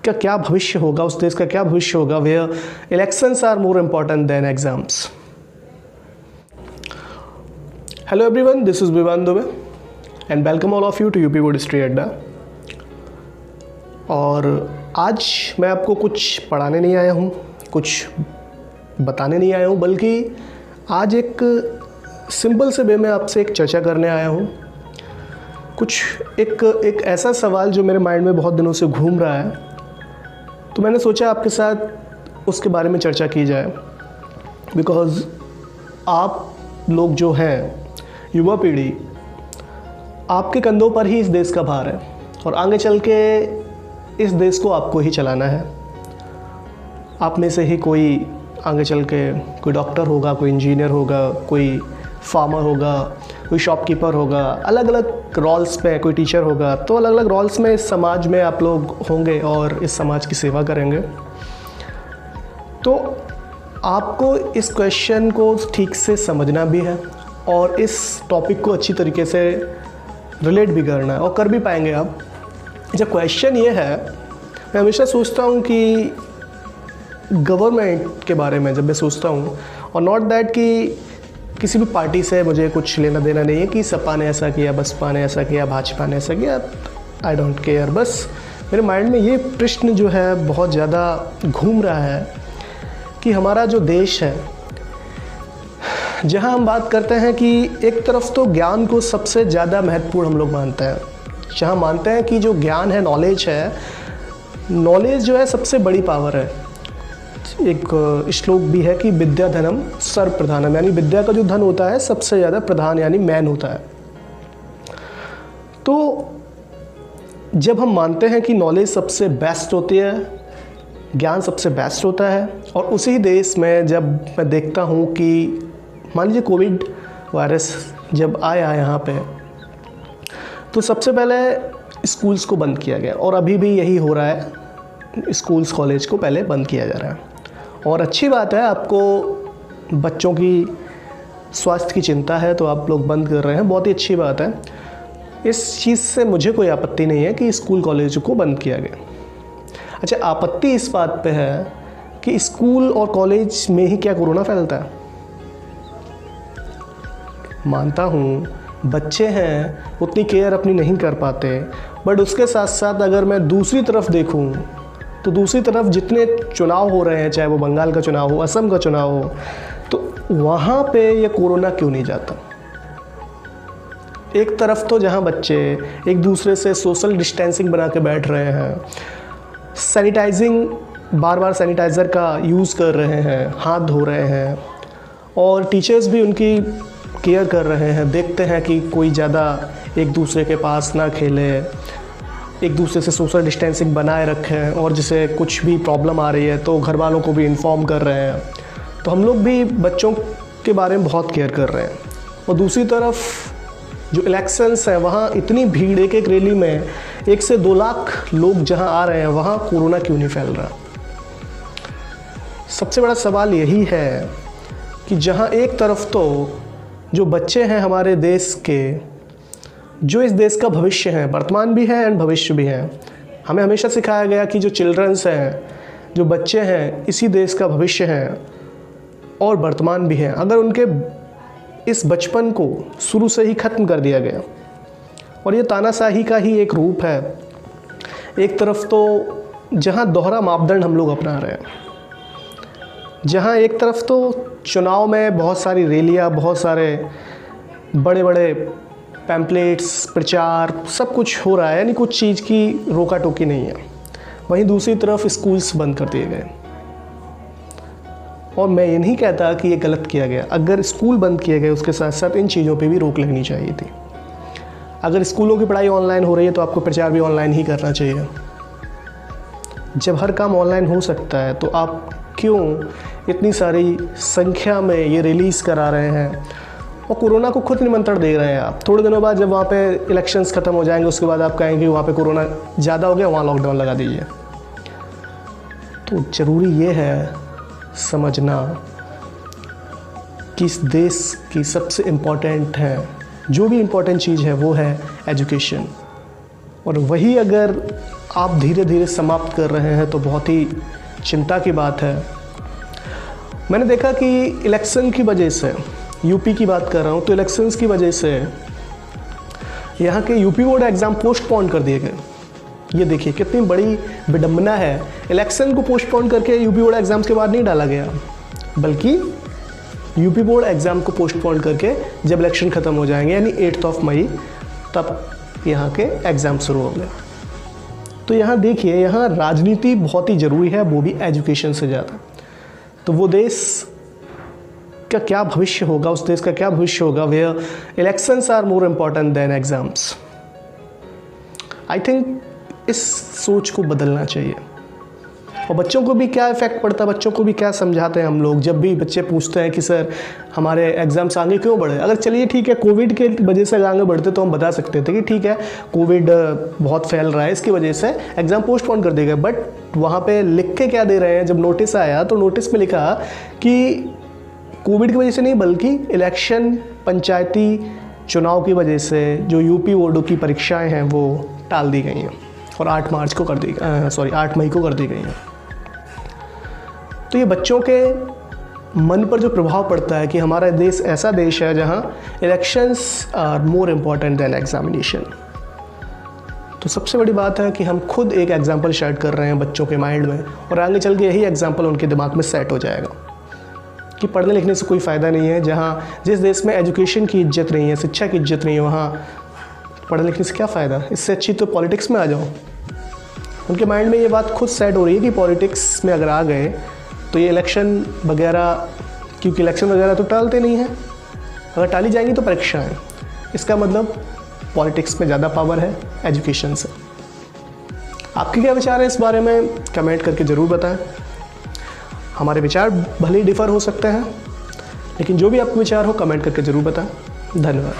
का क्या भविष्य होगा, उस देश का क्या भविष्य होगा, where elections are more important than exams. Hello everyone, this is Vivan Dubey and welcome all of you to UP board history Adda. और आज मैं आपको कुछ पढ़ाने नहीं आया हूँ, कुछ बताने नहीं आया हूँ, बल्कि आज एक सिंपल से वे में आपसे एक चर्चा करने आया हूँ। कुछ एक ऐसा सवाल जो मेरे माइंड में बहुत दिनों से घूम रहा है, तो मैंने सोचा आपके साथ उसके बारे में चर्चा की जाए। बिकॉज़ आप लोग जो हैं, युवा पीढ़ी, आपके कंधों पर ही इस देश का भार है और आगे चल के इस देश को आपको ही चलाना है। आप में से ही कोई आगे चल के कोई डॉक्टर होगा, कोई इंजीनियर होगा, कोई फार्मर होगा, कोई शॉपकीपर होगा, अलग अलग रोल्स पे, कोई टीचर होगा। तो अलग अलग रोल्स में इस समाज में आप लोग होंगे और इस समाज की सेवा करेंगे। तो आपको इस क्वेश्चन को ठीक से समझना भी है और इस टॉपिक को अच्छी तरीके से रिलेट भी करना है, और कर भी पाएंगे आप। जब क्वेश्चन ये है, मैं हमेशा सोचता हूँ कि गवर्नमेंट के बारे में जब मैं सोचता हूँ, और नॉट दैट कि किसी भी पार्टी से मुझे कुछ लेना देना नहीं है कि सपा ने ऐसा किया, बसपा ने ऐसा किया, भाजपा ने ऐसा किया, आई डोंट केयर। बस मेरे माइंड में ये प्रश्न जो है बहुत ज़्यादा घूम रहा है कि हमारा जो देश है, जहाँ हम बात करते हैं कि एक तरफ तो ज्ञान को सबसे ज़्यादा महत्वपूर्ण हम लोग मानते हैं, जहाँ मानते हैं कि जो ज्ञान है, नॉलेज है, नॉलेज जो है सबसे बड़ी पावर है। एक श्लोक भी है कि विद्या धनम सर्व प्रधानम, यानी विद्या का जो धन होता है सबसे ज़्यादा प्रधान यानी मैन होता है। तो जब हम मानते हैं कि नॉलेज सबसे बेस्ट होती है, ज्ञान सबसे बेस्ट होता है, और उसी देश में जब मैं देखता हूँ कि मान लीजिए कोविड वायरस जब आया यहाँ पे, तो सबसे पहले स्कूल्स को बंद किया गया, और अभी भी यही हो रहा है, स्कूल्स कॉलेज को पहले बंद किया जा रहा है। और अच्छी बात है, आपको बच्चों की स्वास्थ्य की चिंता है तो आप लोग बंद कर रहे हैं, बहुत ही अच्छी बात है। इस चीज़ से मुझे कोई आपत्ति नहीं है कि स्कूल कॉलेज को बंद किया गया। अच्छा, आपत्ति इस बात पे है कि स्कूल और कॉलेज में ही क्या कोरोना फैलता है? मानता हूँ बच्चे हैं, उतनी केयर अपनी नहीं कर पाते, बट उसके साथ साथ अगर मैं दूसरी तरफ देखूँ तो दूसरी तरफ जितने चुनाव हो रहे हैं, चाहे वो बंगाल का चुनाव हो, असम का चुनाव हो, तो वहाँ पे ये कोरोना क्यों नहीं जाता? एक तरफ तो जहाँ बच्चे एक दूसरे से सोशल डिस्टेंसिंग बना के बैठ रहे हैं, सैनिटाइजिंग, बार बार सैनिटाइज़र का यूज़ कर रहे हैं, हाथ धो रहे हैं, और टीचर्स भी उनकी केयर कर रहे हैं, देखते हैं कि कोई ज़्यादा एक दूसरे के पास ना खेले, एक दूसरे से सोशल डिस्टेंसिंग बनाए रखें, और जिसे कुछ भी प्रॉब्लम आ रही है तो घर वालों को भी इन्फॉर्म कर रहे हैं। तो हम लोग भी बच्चों के बारे में बहुत केयर कर रहे हैं। और दूसरी तरफ जो इलेक्शंस हैं, वहाँ इतनी भीड़, एक एक रैली में 1 से 2 लाख लोग जहाँ आ रहे हैं, वहाँ कोरोना क्यों नहीं फैल रहा? सबसे बड़ा सवाल यही है कि जहाँ एक तरफ तो जो बच्चे हैं हमारे देश के, जो इस देश का भविष्य है, वर्तमान भी है एंड भविष्य भी है, हमें हमेशा सिखाया गया कि जो चिल्ड्रंस हैं, जो बच्चे हैं, इसी देश का भविष्य हैं और वर्तमान भी हैं। अगर उनके इस बचपन को शुरू से ही ख़त्म कर दिया गया, और ये तानाशाही का ही एक रूप है। एक तरफ तो जहाँ दोहरा मापदंड हम लोग अपना रहे हैं, जहाँ एक तरफ तो चुनाव में बहुत सारी रैलियाँ, बहुत सारे बड़े बड़े पैम्पलेट्स, प्रचार, सब कुछ हो रहा है, यानी कुछ चीज़ की रोका टोकी नहीं है। वहीं दूसरी तरफ स्कूल्स बंद कर दिए गए, और मैं ये नहीं कहता कि ये गलत किया गया। अगर स्कूल बंद किए गए, उसके साथ साथ इन चीज़ों पे भी रोक लगनी चाहिए थी। अगर स्कूलों की पढ़ाई ऑनलाइन हो रही है तो आपको प्रचार भी ऑनलाइन ही करना चाहिए। जब हर काम ऑनलाइन हो सकता है तो आप क्यों इतनी सारी संख्या में ये रिलीज़ करा रहे हैं और कोरोना को खुद निमंत्रण दे रहे हैं? आप थोड़े दिनों बाद जब वहाँ पे इलेक्शंस ख़त्म हो जाएंगे, उसके बाद आप कहेंगे वहाँ पे कोरोना ज़्यादा हो गया, वहाँ लॉकडाउन लगा दीजिए। तो ज़रूरी ये है समझना कि इस देश की सबसे इम्पॉर्टेंट है, जो भी इम्पॉर्टेंट चीज़ है वो है एजुकेशन। और वही अगर आप धीरे धीरे समाप्त कर रहे हैं तो बहुत ही चिंता की बात है। मैंने देखा कि इलेक्शन की वजह से, यूपी की बात कर रहा हूँ, तो इलेक्शंस की वजह से यहाँ के यूपी बोर्ड एग्ज़ाम पोस्टपोन कर दिए गए। ये देखिए कितनी बड़ी विडंबना है, इलेक्शन को पोस्टपोन करके यूपी बोर्ड एग्ज़ाम्स के बाद नहीं डाला गया, बल्कि यूपी बोर्ड एग्ज़ाम को पोस्टपोन करके जब इलेक्शन ख़त्म हो जाएंगे यानी 8 मई, तब यहाँ के एग्ज़ाम शुरू हो गए। तो यहाँ देखिए, यहाँ राजनीति बहुत ही ज़रूरी है, वो भी एजुकेशन से ज़्यादा। तो वो देश का क्या भविष्य होगा, उस देश का क्या भविष्य होगा, where elections are more important than exams. I think इस सोच को बदलना चाहिए। और बच्चों को भी क्या इफ़ेक्ट पड़ता है, बच्चों को भी क्या समझाते हैं हम लोग, जब भी बच्चे पूछते हैं कि सर हमारे एग्ज़ाम्स आगे क्यों बढ़े। अगर चलिए ठीक है, कोविड के वजह से आगे बढ़ते तो हम बता सकते थे कि ठीक है कोविड बहुत फैल रहा है, इसकी वजह से एग्ज़ाम पोस्टपोन कर देगा। बट वहाँ पे लिख के क्या दे रहे हैं, जब नोटिस आया तो नोटिस में लिखा कि कोविड की वजह से नहीं, बल्कि इलेक्शन, पंचायती चुनाव की वजह से जो यूपी बोर्डों की परीक्षाएँ हैं वो टाल दी गई हैं और 8 मई को कर दी गई हैं। तो ये बच्चों के मन पर जो प्रभाव पड़ता है कि हमारा देश ऐसा देश है जहाँ elections are more important than examination. तो सबसे बड़ी बात है कि हम खुद एक एग्जाम्पल सेट कर रहे हैं बच्चों के माइंड में, और आगे चल के यही एग्जाम्पल उनके दिमाग में सेट हो जाएगा कि पढ़ने लिखने से कोई फ़ायदा नहीं है। जिस देश में एजुकेशन की इज्जत नहीं है, शिक्षा की इज्जत नहीं है, वहाँ पढ़ने लिखने से क्या फ़ायदा, इससे अच्छी तो पॉलिटिक्स में आ जाओ। उनके माइंड में ये बात खुद सेट हो रही है कि पॉलिटिक्स में अगर आ गए तो ये इलेक्शन वगैरह, क्योंकि इलेक्शन वगैरह तो टालते नहीं हैं, अगर टाली जाएंगी तो परीक्षाएँ, इसका मतलब पॉलिटिक्स में ज़्यादा पावर है एजुकेशन से। आपके क्या विचार हैं इस बारे में, कमेंट करके ज़रूर बताएं। हमारे विचार भले ही डिफ़र हो सकते हैं, लेकिन जो भी आपके विचार हो कमेंट करके ज़रूर बताएं। धन्यवाद।